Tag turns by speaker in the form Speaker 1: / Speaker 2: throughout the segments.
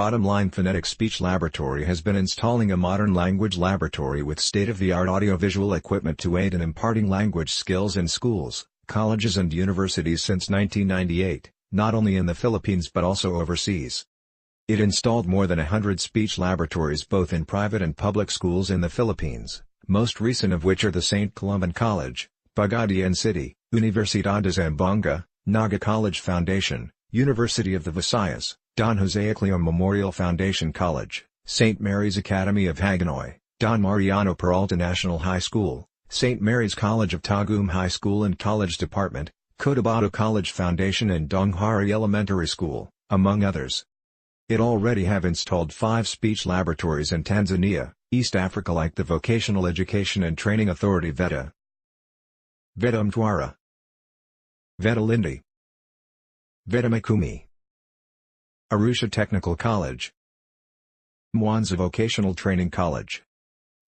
Speaker 1: Bottom Line Phonetic Speech Laboratory has been installing a modern language laboratory with state-of-the-art audiovisual equipment to aid in imparting language skills in schools, colleges and universities since 1998, not only in the Philippines but also overseas. It installed more than 100 speech laboratories both in private and public schools in the Philippines, most recent of which are the St. Columban College, Pagadian City, Universidad de Zamboanga, Naga College Foundation, University of the Visayas, Don Jose Aclio Memorial Foundation College, St. Mary's Academy of Hagonoy, Don Mariano Peralta National High School, St. Mary's College of Tagum High School and College Department, Cotabato College Foundation and Donghari Elementary School, among others. It already have installed 5 speech laboratories in Tanzania, East Africa like the Vocational Education and Training Authority VETA Mtwara, VETA Lindi, VETA Mikumi, Arusha Technical College, Mwanza Vocational Training College.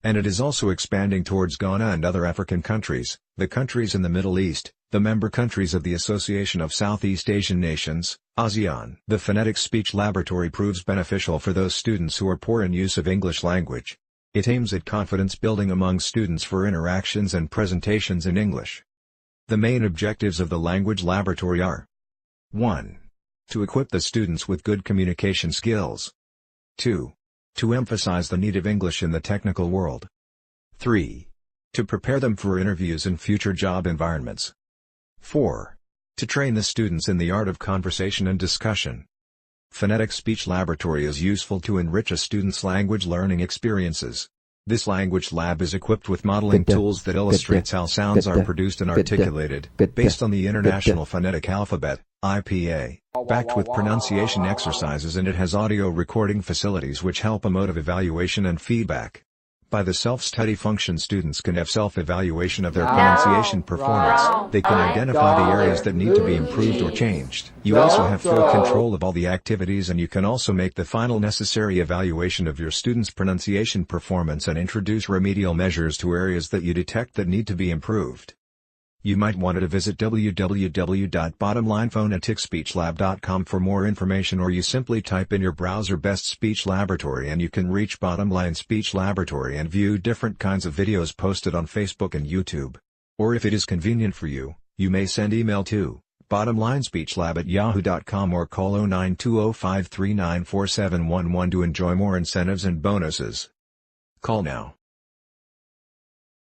Speaker 1: And it is also expanding towards Ghana and other African countries, the countries in the Middle East, the member countries of the Association of Southeast Asian Nations, ASEAN. The Phonetic Speech Laboratory proves beneficial for those students who are poor in use of English language. It aims at confidence building among students for interactions and presentations in English. The main objectives of the language laboratory are: 1. To equip the students with good communication skills. 2. To emphasize the need of English in the technical world. 3. To prepare them for interviews in future job environments. 4. To train the students in the art of conversation and discussion. Phonetic Speech Laboratory is useful to enrich a student's language learning experiences. This language lab is equipped with modeling tools that illustrates how sounds are produced and articulated, based on the International Phonetic Alphabet, IPA, backed with pronunciation exercises, and it has audio recording facilities which help a mode of evaluation and feedback. By the self-study function, students can have self-evaluation of their pronunciation performance. They can identify the areas that need to be improved or changed. You also have full control of all the activities, and you can also make the final necessary evaluation of your students' pronunciation performance and introduce remedial measures to areas that you detect that need to be improved. You might want to visit www.bottomlinephoneticSpeechLab.com for more information, or you simply type in your browser Best Speech Laboratory and you can reach Bottom Line Speech Laboratory and view different kinds of videos posted on Facebook and YouTube. Or if it is convenient for you, you may send email to bottomlinespeechlab@yahoo.com or call 092053947111 to enjoy more incentives and bonuses. Call now.